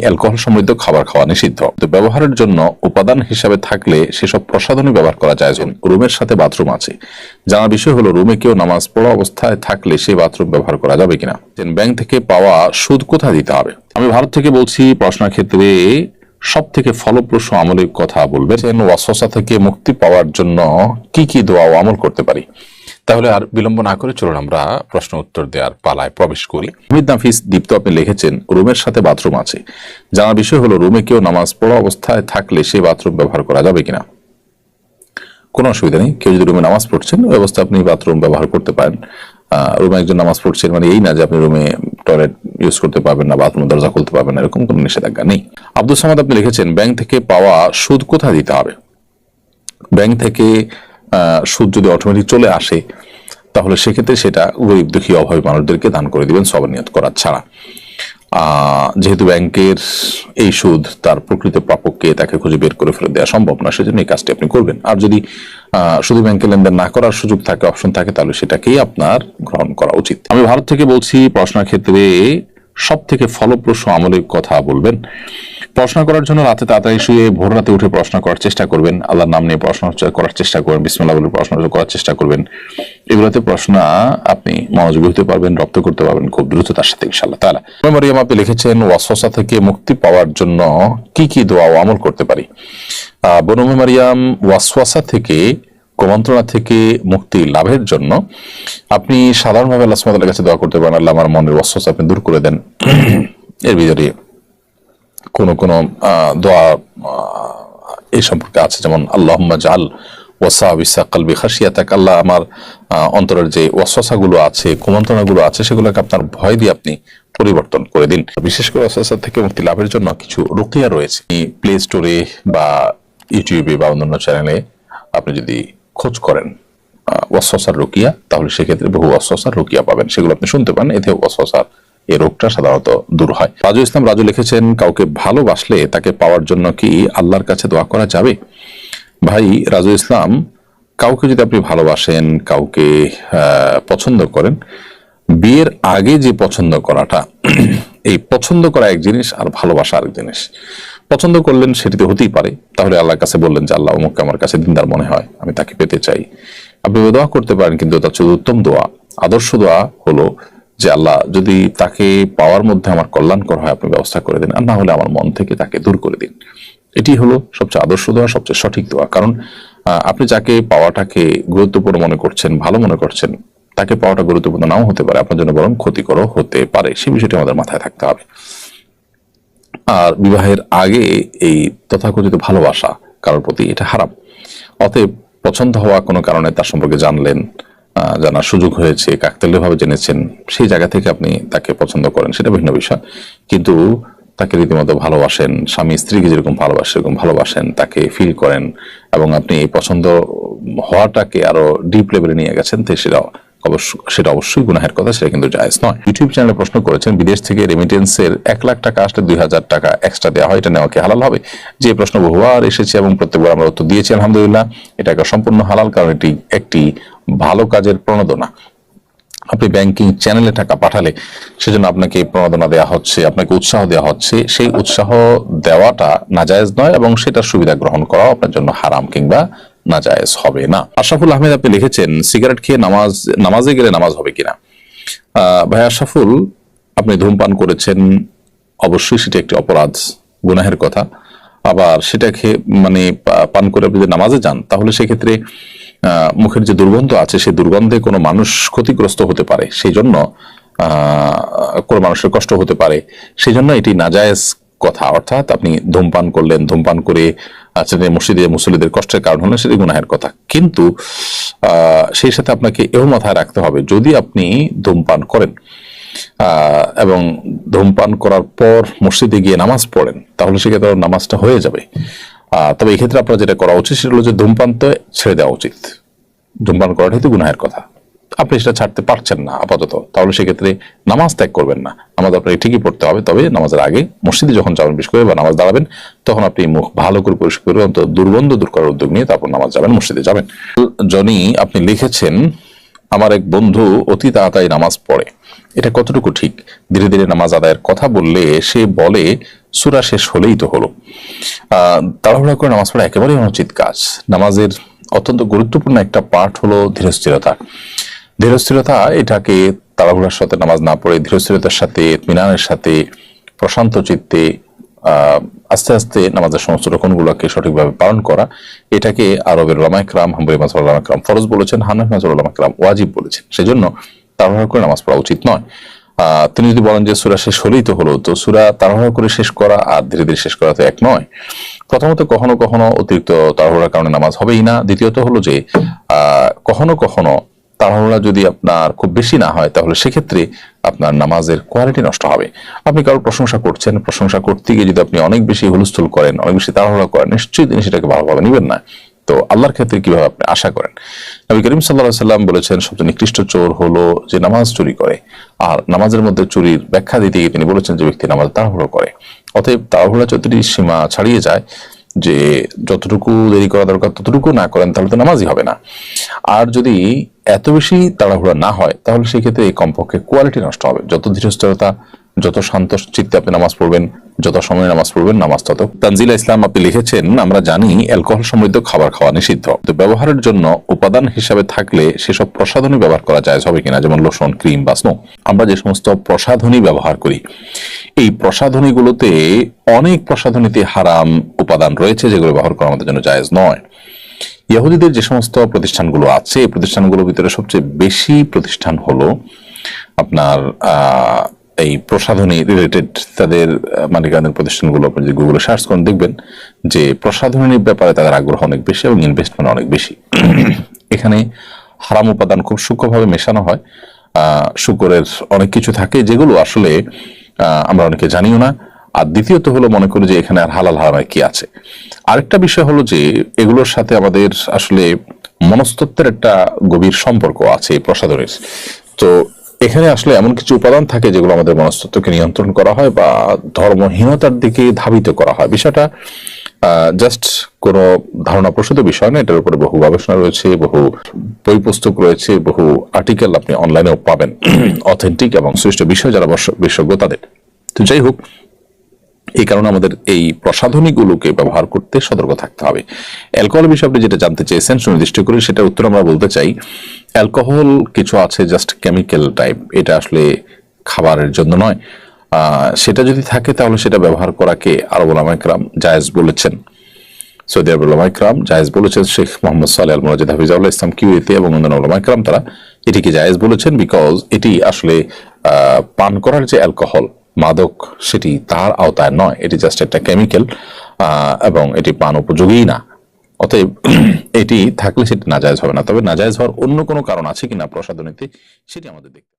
Alcohol সমৃদ্ধ খাবার খাওয়া নিষিদ্ধ। তো ব্যবহারের জন্য উপাদান হিসাবে থাকলে সেসব প্রসাধনী ব্যবহার করা যায়। রুমের সাথে বাথরুম আছে, জানার বিষয় হলো রুমে কেউ নামাজ পড়া অবস্থায় থাকলে সেই বাথরুম ব্যবহার করা যাবে কিনা। ব্যাংক থেকে পাওয়া সুদ কোথায় দিতে হবে। আমি ভারত থেকে বলছি, পড়াশোনার ক্ষেত্রে সব থেকে ফলপ্রসূ আমলের কথা বলবেন। ওয়াসওয়াসা থেকে মুক্তি পাওয়ার জন্য কি কি দোয়া ও আমল করতে পারি। তাহলে আর বিলম্ব না করে চলুন আমরা প্রশ্ন উত্তর দেওয়ার পালায় প্রবেশ করি। হামিদ নাফিস দীপ্ত আপনি লিখেছেন, রুমের সাথে বাথরুম আছে, জানার বিষয় হলো রুমে কেউ নামাজ পড়া অবস্থায় থাকলে সেই বাথরুম ব্যবহার করা যাবে কিনা। কোনো অসুবিধা নেই, কেউ যদি রুমে নামাজ পড়ছেন ওই অবস্থায় আপনি বাথরুম ব্যবহার করতে পারেন। রুমে একজন নামাজ পড়ছেন মানে এই না যে আপনি রুমে টয়লেট ইউজ করতে পারবেন না, বাথরুমের দরজা খুলতে পারবেন না, এরকম কোনো নিষেধাজ্ঞা নেই। আব্দুল সামাদ আপনি লিখেছেন, ব্যাংক থেকে পাওয়া সুদ কোথায় দিতে হবে। ব্যাংক থেকে সুদ যদি অটোমেটিক চলে আসে তাহলে সেক্ষেত্রে সেটা গরিব দুঃখী অভাবী মানুষদেরকে দান করে দিবেন সওয়াব নিয়ত করা ছাড়া। যেহেতু ব্যাংকের এই সুদ তার প্রকৃত প্রাপককে তাকে খুঁজে বের করে ফেরত দেওয়া সম্ভব না, সেজন্য এই কাজটি আপনি করবেন। আর যদি শুধু ব্যাংকে লেনদেন না করার সুযোগ থাকে, অপশন থাকে, তাহলে সেটাকেই আপনার গ্রহণ করা উচিত। আমি ভারত থেকে বলছি, পড়াশোনার ক্ষেত্রে সব থেকে ফলপ্রসূ আমলের কথা বলবেন। পড়াশোনা করার জন্য রাতে তাড়াতাড়ি শুয়ে ভোর রাতে উঠে পড়াশোনা করার চেষ্টা করবেন। আল্লাহর নাম নিয়ে পড়াশোনা করার চেষ্টা করবেন, বিসমিল্লাহ বলে পড়াশোনা করার চেষ্টা করবেন। এগুলোতে পড়াশোনা আপনি মনোযোগী হতে পারবেন, রপ্ত করতে পারবেন খুব দ্রুততার সাথে ইনশাআল্লাহ তাআলা। মারিয়াম আপনি লিখেছেন, ওয়াসওয়াসা থেকে মুক্তি পাওয়ার জন্য কি কি দোয়া ও আমল করতে পারি। বনু মারিয়াম, ওয়াসওয়াসা থেকে, কুমন্ত্রণা থেকে মুক্তি লাভের জন্য আপনি সাধারণভাবে আল্লাহ সুবহানাহু ওয়া তাআলার কাছে দোয়া করতে পারেন, আল্লাহ আমার মনের ওয়াসওয়াসা আপনি দূর করে দেন। এর ভিতরে কোন কোন দোয়া এই সম্পর্কে আছে, যেমন আল্লাহুম্মা জাআল ওয়াসাবিসা কলবি খাশিয়াতাক, আল্লাহ আমার অন্তরের যে ওয়াসওয়াসা গুলো আছে, কুমন্ত্রণা গুলো আছে, সেগুলোকে আপনার ভয় দিয়ে আপনি পরিবর্তন করে দিন। বিশেষ করে ওয়াসওয়াসা থেকে মুক্তি লাভের জন্য কিছু রুকিয়া রয়েছে, প্লে স্টোরে বা ইউটিউবে বা অন্যান্য চ্যানেলে আপনি যদি খোঁজ করেন ওয়াসওয়াসার রুকিয়া, তাহলে সেক্ষেত্রে বহু ওয়াসওয়াসার রুকিয়া পাবেন, সেগুলো আপনি শুনতে পান, এতে ওয়াসওয়াসার এই রোগটা সাধারণত দূর হয়। রাজু ইসলাম রাজু লিখেছেন, কাউকে ভালোবাসলে তাকে পাওয়ার জন্য কি আল্লাহর কাছে দোয়া করা যাবে। ভাই রাজু ইসলাম, কাউকে যদি আপনি ভালোবাসেন, কাউকে পছন্দ করেন, বিয়ের আগে যে পছন্দ করাটা, এই পছন্দ করা এক জিনিস আর ভালোবাসা আরেক জিনিস। পছন্দ করলেন সেটিতে হতেই পারে, তাহলে আল্লাহর কাছে বললেন যে আল্লাহ অমুককে আমার কাছে দিনদার মনে হয়, আমি তাকে পেতে চাই। আপনি দোয়া করতে পারেন, কিন্তু তার চেয়ে উত্তম দোয়া, আদর্শ দোয়া হলো যে আল্লাহ যদি তাকে পাওয়ার মধ্যে আমার কল্যাণকর হয় আপনি ব্যবস্থা করে দিন, আর না হলে আমার মন থেকে তাকে দূর করে দিন। এটি হলো সবচেয়ে আদর্শ দোয়া, সবচেয়ে সঠিক দোয়া। কারণ আপনি যাকে পাওয়াটাকে গুরুত্বপূর্ণ মনে করছেন, ভালো মনে করছেন, তাকে পাওয়াটা গুরুত্বপূর্ণ নাও হতে পারে, আপনার জন্য বরং ক্ষতিকর হতে পারে, সেই বিষয়টি আমাদের মাথায় থাকতে হবে। আর বিবাহের আগে এই তথাকথিত ভালোবাসা কারোর প্রতি, এটা হারাম। অতএব পছন্দ হওয়া কোনো কারণে তার সম্পর্কে জানলেন, জানার সুযোগ হয়েছে, কাকতালীয় ভাবে জেনেছেন, সেই জায়গা থেকে আপনি তাকে পছন্দ করেন, সেটা ভিন্ন বিষয়। কিন্তু তাকে রীতিমতো ভালোবাসেন, স্বামী স্ত্রীকে যেরকম ভালোবাসে সেরকম ভালোবাসেন, তাকে ফিল করেন, এবং আপনি এই পছন্দ হওয়াটাকে আরো ডিপ লেভেলে নিয়ে গেছেন, তো সেটা অবশ্যই গুনাহের কথা, সেটা কিন্তু জায়েজ নয়। ইউটিউব চ্যানেলে প্রশ্ন করেছেন, বিদেশ থেকে রেমিটেন্সের 1 লাখ টাকা আসলে 2000 টাকা এক্সট্রা দেওয়া হয়, এটা নেওয়া কি হালাল হবে। যে প্রশ্ন বহুবার এসেছে এবং প্রত্যেকবার আমরা উত্তর দিয়েছি আলহামদুলিল্লাহ, এটা সম্পূর্ণ হালাল, কারণ এটি একটি ভালো কাজের প্রণোদনা। আপনি ব্যাংকিং চ্যানেলে টাকা পাঠালে সেজন্য আপনাকে প্রণোদনা দেওয়া হচ্ছে, আপনাকে উৎসাহ দেওয়া হচ্ছে, সেই উৎসাহ দেওয়াটা নাজায়েজ নয়, এবং সেটার সুবিধা গ্রহণ করাও আপনার জন্য হারাম কিংবা নাজায়েজ হবে না। আশরাফুল আহমেদ আপনি লিখেছেন, সিগারেট খেয়ে নামাজে গেলে নামাজ হবে কিনা। ভাই আশরাফুল, আপনি ধূমপান করেছেন, অবশ্যই সেটা একটি অপরাধ, গুনাহের কথা। আবার সেটা খেয়ে পান করে আপনি যদি নামাজে যান, তাহলে সেক্ষেত্রে মুখের যে দুর্গন্ধ আছে, সেই দুর্গন্ধে কোনো মানুষ ক্ষতিগ্রস্ত হতে পারে, সেই জন্য কোনো মানুষের কষ্ট হতে পারে, সেই জন্য এটি নাজায়েজ কথা। অর্থাৎ আপনি ধূমপান করলেন, ধূমপান করে মসজিদে মুসল্লিদের কষ্টের কারণ হলে সেটি গুনাহের কথা। কিন্তু সেই সাথে আপনাকে এও মাথায় রাখতে হবে, যদি আপনি ধূমপান করেন এবং ধূমপান করার পর মসজিদে গিয়ে নামাজ পড়েন, তাহলে সেক্ষেত্রে নামাজটা হয়ে যাবে। তবে এই ক্ষেত্রে আপনার যেটা করা উচিত সেটা হলো যে ধূমপান তো ছেড়ে দেওয়া উচিত। ধূমপান করাটাই তো গুনাহের কথা, আপনি সেটা ছাড়তে পারছেন না আপাতত, তাহলে সেক্ষেত্রে নামাজ ত্যাগ করবেন না। নামাজ আপনাকে ঠিকই পড়তে হবে, তবে নামাজের আগে মসজিদে যখন যাবেন বিশেষ করে বা নামাজ দাঁড়াবেন, তখন আপনি মুখ ভালো করে পরিষ্কার করে অন্তত দুর্গন্ধ দূর করার উদ্যোগ নিয়ে তারপর নামাজ যাবেন, মসজিদে যাবেন। জনি আপনি লিখেছেন, আমার এক বন্ধু অতি তাড়াতাড়ি নামাজ পড়ে, এটা কতটুকু ঠিক? ধীরে ধীরে নামাজ আদায়ের কথা বললে সে বলে সূরা শেষ হলেই তো হলো। তাড়াহুড়া করে নামাজ পড়া একেবারেই অনুচিত কাজ। নামাজের অত্যন্ত গুরুত্বপূর্ণ একটা পার্ট হলো ধীরস্থিরতা। ধীরস্থিরতা, এটাকে তাড়াহুড়ার সাথে নামাজ না পড়ে ধীরস্থিরতার সাথে, ইতমিনানের সাথে, প্রশান্ত চিত্তে আস্তে আস্তে নামাজের সমস্ত রকমগুলোকে সঠিকভাবে পালন করা, এটাকে আরবের উলামায়ে কেরাম, হাম্বলী মাযহাবের উলামায়ে কেরাম ফরজ বলেছেন, হানাফি মাযহাবের উলামায়ে কেরাম ওয়াজিব বলেছেন। সেজন্য তাড়াহুড়া করে নামাজ পড়া উচিত নয়। তিনি যদি বলেন যে সূরা শেষ হলেই তো হলো, তো সূরা তাড়াহুড়া করে শেষ করা আর ধীরে ধীরে শেষ করা তো এক নয়। প্রথমত কখনো কখনো অতিরিক্ত তাড়াহুড়ার কারণে নামাজ হবেই না। দ্বিতীয়ত হলো যে কখনো কখনো তাড়াহুড়া যদি আপনার খুব বেশি না হয়, তাহলে সেক্ষেত্রে আপনার নামাজের কোয়ালিটি নষ্ট হবে। আপনি কারোর প্রশংসা করছেন, প্রশংসা করতে গিয়ে যদি আপনি অনেক বেশি হুলস্থুল করেন, অনেক বেশি তাড়াহুড়া করেন, নিশ্চয়ই তিনি সেটাকে ভালোভাবে নেবেন না। তো আল্লাহর ক্ষেত্রে কিভাবে আপনি আশা করেন? নবী করিম সাল্লাল্লাহু আলাইহি সাল্লাম বলেছেন, সবচেয়ে নিকৃষ্ট চোর হলো যে নামাজ চুরি করে। আর নামাজের মধ্যে চুরির ব্যাখ্যা দিতে গিয়ে তিনি বলেছেন যে ব্যক্তি নামাজ তাড়াহুড়ো করে। অতএব তাড়াহুড়া যতটি সীমা ছাড়িয়ে যায়, যে যতটুকু দেরি করা দরকার ততটুকু না করেন, তাহলে তো নামাজই হবে না। আর যদি এত বেশি তাড়াহুড়া না হয়, তাহলে সেই ক্ষেত্রে এই কমপক্ষে কোয়ালিটি নষ্ট হবে। যত ধীরস্থিরতা, যত শান্ত চিত্তে আপনি নামাজ পড়বেন, যত সময় নামাজ পড়বেন, নামাজ তত। তানজিলা ইসলাম আপনি লিখেছেন, আমরা জানি অ্যালকোহল সমৃদ্ধ খাবার খাওয়া নিষিদ্ধ, তো ব্যবহারের জন্য উপাদান হিসাবে থাকলে সেসব প্রসাধনী ব্যবহার করা জায়েজ হবে কিনা, যেমন লোশন, ক্রিম বা স্নো। আমরা যে সমস্ত প্রসাধনী ব্যবহার করি, এই প্রসাধনীগুলোতে অনেক প্রসাধনীতে হারাম উপাদান রয়েছে, যেগুলো ব্যবহার করা আমাদের জন্য জায়েজ নয়। ইহুদিদের যে সমস্ত প্রতিষ্ঠানগুলো আছে, এই প্রতিষ্ঠানগুলোর ভিতরে সবচেয়ে বেশি প্রতিষ্ঠান হলো আপনার এই প্রসাধনী রিলেটেড, তাদের মালিকানাধীন প্রতিষ্ঠানগুলো আপনি যদি গুগলে সার্চ করেন দেখবেন যে প্রসাধনীর ব্যাপারে তাদের আগ্রহ অনেক বেশি এবং ইনভেস্টমেন্ট অনেক বেশি। এখানে হারাম উপাদান খুব সূক্ষ্মভাবে মেশানো হয়। শুকরের অনেক কিছু থাকে যেগুলো আসলে আমরা অনেকে জানিও না। আর দ্বিতীয়ত হলো, মনে করি যে এখানে আর হালাল হারামের কি আছে। আরেকটা বিষয় হলো যে এগুলোর সাথে আমাদের আসলে মনস্তত্ত্বের একটা গভীর সম্পর্ক আছে এই প্রসাধনীর। তো এখানে আসলে এমন কিছু উপাদান থাকে যেগুলো আমাদের মনস্তত্ত্বকে নিয়ন্ত্রণ করা হয় বা ধর্মহীনতার দিকে ধাবিত করা হয়। বিষয়টা জাস্ট কোনো ধারণা প্রসূত বিষয় না, এটার উপরে বহু গবেষণা রয়েছে, বহু বই পুস্তক রয়েছে, বহু আর্টিকেল আপনি অনলাইনেও পাবেন, অথেন্টিক এবং সুষ্ঠু বিষয় যারা বিশেষজ্ঞ তাদের। তো যাই হোক, এই কারণে আমাদের এই প্রসাধনীগুলোকে ব্যবহার করতে সতর্ক থাকতে হবে। অ্যালকোহলের বিষয়ে আপনি যেটা জানতে চেয়েছেন সুনির্দিষ্ট করে, সেটার উত্তর আমরা বলতে চাই, অ্যালকোহল কিছু আছে জাস্ট কেমিক্যাল টাইপ, এটা আসলে খাবারের জন্য নয়। সেটা যদি থাকে তাহলে সেটা ব্যবহার করাকে আরব উলামায়ে কেরাম জায়েজ বলেছেন, সৌদি আরবের উলামায়ে কেরাম জায়েজ বলেছেন। শেখ মোহাম্মদ সালেহ আল মুনাজ্জিদ হাফিজাহুল্লাহ ইসলাম কিউইতে এবং অন্যান্য উলামায়ে কেরাম তারা এটিকে জায়েজ বলেছেন, বিকজ এটি আসলে পান করার যে অ্যালকোহল, মাদক, সেটি তার আওতায় নয়, এটি জাস্ট একটা কেমিক্যাল এবং এটি পান উপযোগী না। অতএব এটি থাকলে সেটি নাজায়েজ হবে না। তবে নাজায়েজ হওয়ার অন্য কোনো কারণ আছে কিনা প্রসাধনীতে, সেটি আমাদের দেখতে